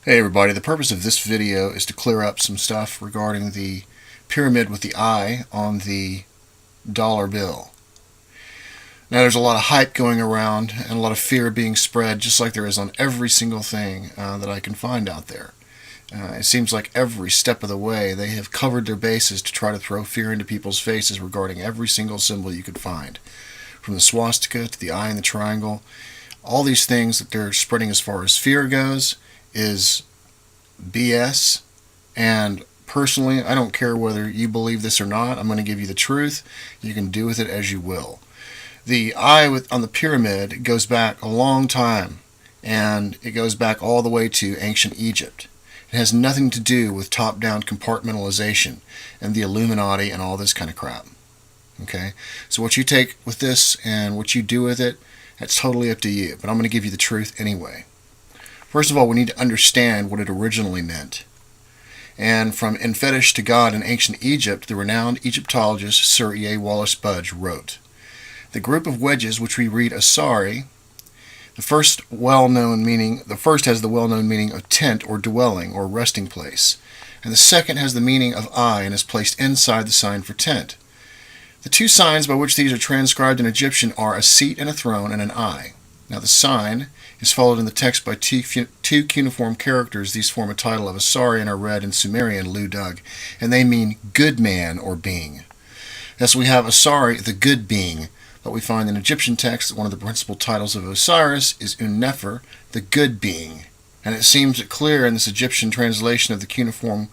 Hey everybody, the purpose of this video is to clear up some stuff regarding the pyramid with the eye on the dollar bill. Now there's a lot of hype going around and a lot of fear being spread, just like there is on every single thing that I can find out there. It seems like every step of the way they have covered their bases to try to throw fear into people's faces regarding every single symbol you could find. From the swastika to the eye and the triangle, all these things that they're spreading as far as fear goes is BS. And personally, I don't care whether you believe this or not. I'm going to give you the truth. You can do with it as you will. The eye on the pyramid goes back a long time, and it goes back all the way to ancient Egypt. It has nothing to do with top-down compartmentalization and the Illuminati and all this kind of crap. Okay? So what you take with this and what you do with it, that's totally up to you. But I'm going to give you the truth anyway. First of all, we need to understand what it originally meant. And from In Fetish to God in Ancient Egypt, the renowned Egyptologist Sir E. A. Wallace Budge wrote, "The group of wedges which we read Asari, the first has the well-known meaning of tent or dwelling or resting place, and the second has the meaning of eye and is placed inside the sign for tent. The two signs by which these are transcribed in Egyptian are a seat and a throne and an eye. Now the sign is followed in the text by two cuneiform characters. These form a title of Asari and are read in Sumerian Lu Dug, and they mean good man or being. Thus we have Asari, the good being, but we find in Egyptian texts that one of the principal titles of Osiris is Un-Nefer, the good being. And it seems clear in this Egyptian translation of the cuneiform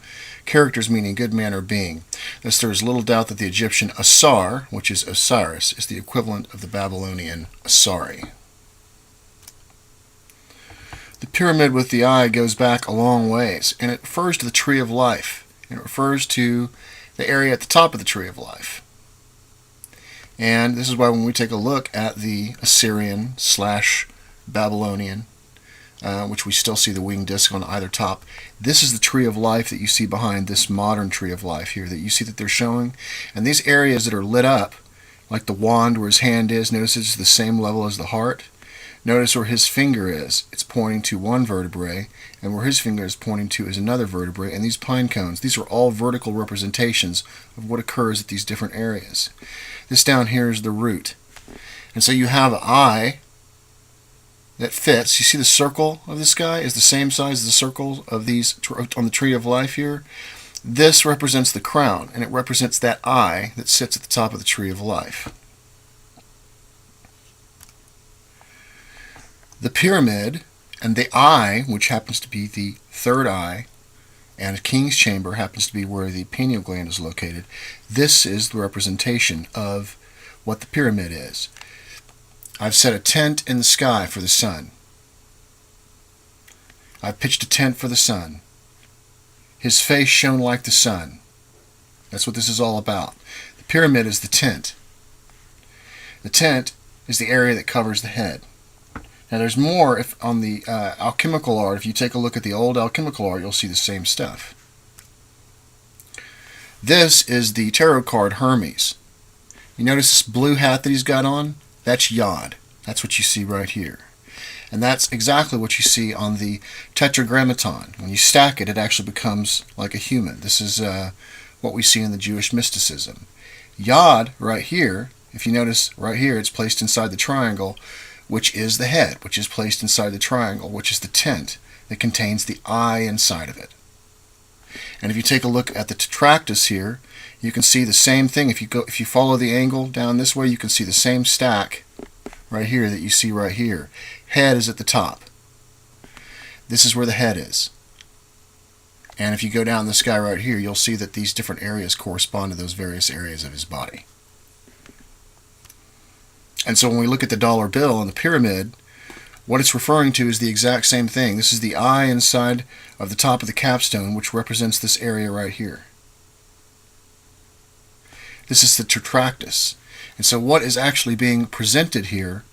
characters meaning good man or being. Thus there is little doubt that the Egyptian Asar, which is Osiris, is the equivalent of the Babylonian Asari. The pyramid with the eye goes back a long ways, and it refers to the tree of life. It refers to the area at the top of the tree of life. And this is why when we take a look at the Assyrian / Babylonian, which we still see the winged disc on either top, this is the tree of life that you see behind this modern tree of life here that you see that they're showing. And these areas that are lit up, like the wand where his hand is, notice it's the same level as the heart. Notice where his finger is, it's pointing to one vertebrae, and where his finger is pointing to is another vertebrae, and these pine cones, these are all vertical representations of what occurs at these different areas. This down here is the root. And so you have an eye that fits. You see the circle of this guy is the same size as the circle of these on the tree of life here. This represents the crown, and it represents that eye that sits at the top of the tree of life. The pyramid and the eye, which happens to be the third eye, and a king's chamber happens to be where the pineal gland is located, this is the representation of what the pyramid is. I've set a tent in the sky for the sun. I've pitched a tent for the sun. His face shone like the sun. That's what this is all about. The pyramid is the tent. The tent is the area that covers the head. Now there's more on the alchemical art. If you take a look at the old alchemical art, you'll see the same stuff. This is the tarot card Hermes. You notice this blue hat that he's got on? That's Yod. That's what you see right here. And that's exactly what you see on the tetragrammaton. When you stack it, it actually becomes like a human. This is what we see in the Jewish mysticism. Yod right here, if you notice right here, it's placed inside the triangle, which is the head, which is placed inside the triangle, which is the tent that contains the eye inside of it. And if you take a look at the tetractys here, you can see the same thing. If you follow the angle down this way, you can see the same stack right here that you see right here. Head is at the top. This is where the head is. And if you go down this guy right here, you'll see that these different areas correspond to those various areas of his body. And so when we look at the dollar bill and the pyramid, what it's referring to is the exact same thing. This is the eye inside of the top of the capstone, which represents this area right here. This is the tetractys. And so what is actually being presented here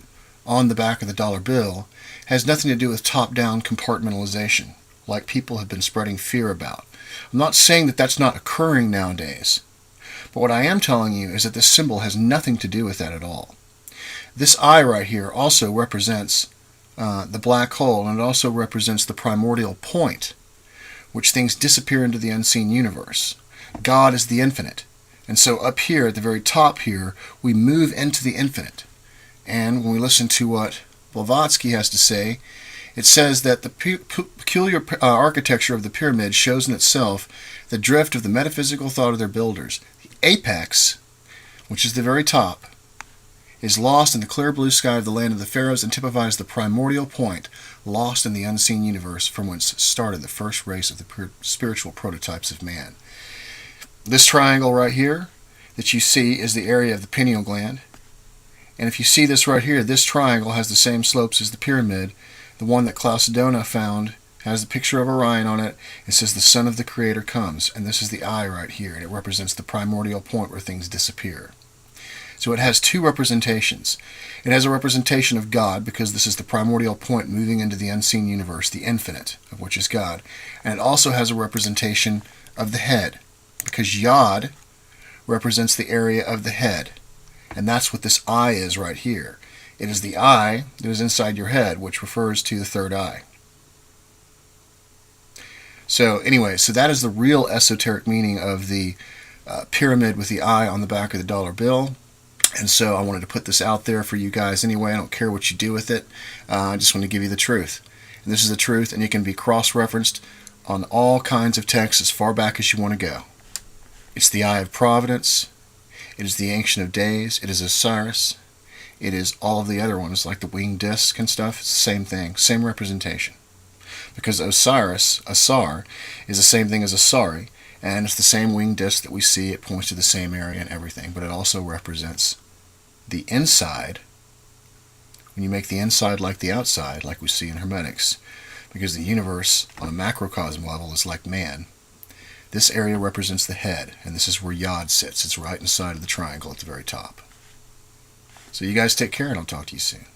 on the back of the dollar bill has nothing to do with top-down compartmentalization, like people have been spreading fear about. I'm not saying that that's not occurring nowadays, but what I am telling you is that this symbol has nothing to do with that at all. This eye right here also represents the black hole, and it also represents the primordial point, which things disappear into the unseen universe. God is the infinite. And so up here, at the very top here, we move into the infinite. And when we listen to what Blavatsky has to say, it says that the peculiar architecture of the pyramid shows in itself the drift of the metaphysical thought of their builders. The apex, which is the very top, is lost in the clear blue sky of the land of the pharaohs and typifies the primordial point, lost in the unseen universe from whence started the first race of the spiritual prototypes of man. This triangle right here that you see is the area of the pineal gland. And if you see this right here, this triangle has the same slopes as the pyramid. The one that Klaus Sedona found has the picture of Orion on it. It says the Son of the Creator comes. And this is the eye right here, and it represents the primordial point where things disappear. So it has two representations. It has a representation of God, because this is the primordial point moving into the unseen universe, the infinite, of which is God. And it also has a representation of the head, because Yod represents the area of the head. And that's what this eye is right here. It is the eye that is inside your head, which refers to the third eye. So anyway, so that is the real esoteric meaning of the pyramid with the eye on the back of the dollar bill. And so I wanted to put this out there for you guys anyway. I don't care what you do with it. I just want to give you the truth. And this is the truth, and it can be cross-referenced on all kinds of texts as far back as you want to go. It's the eye of providence. It is the Ancient of Days. It is Osiris. It is all of the other ones, like the winged disc and stuff. It's the same thing, same representation. Because Osiris, Asar, is the same thing as Asari, and it's the same winged disc that we see. It points to the same area and everything, but it also represents the inside. When you make the inside like the outside, like we see in Hermetics, because the universe on a macrocosm level is like man. This area represents the head, and this is where Yod sits. It's right inside of the triangle at the very top. So you guys take care, and I'll talk to you soon.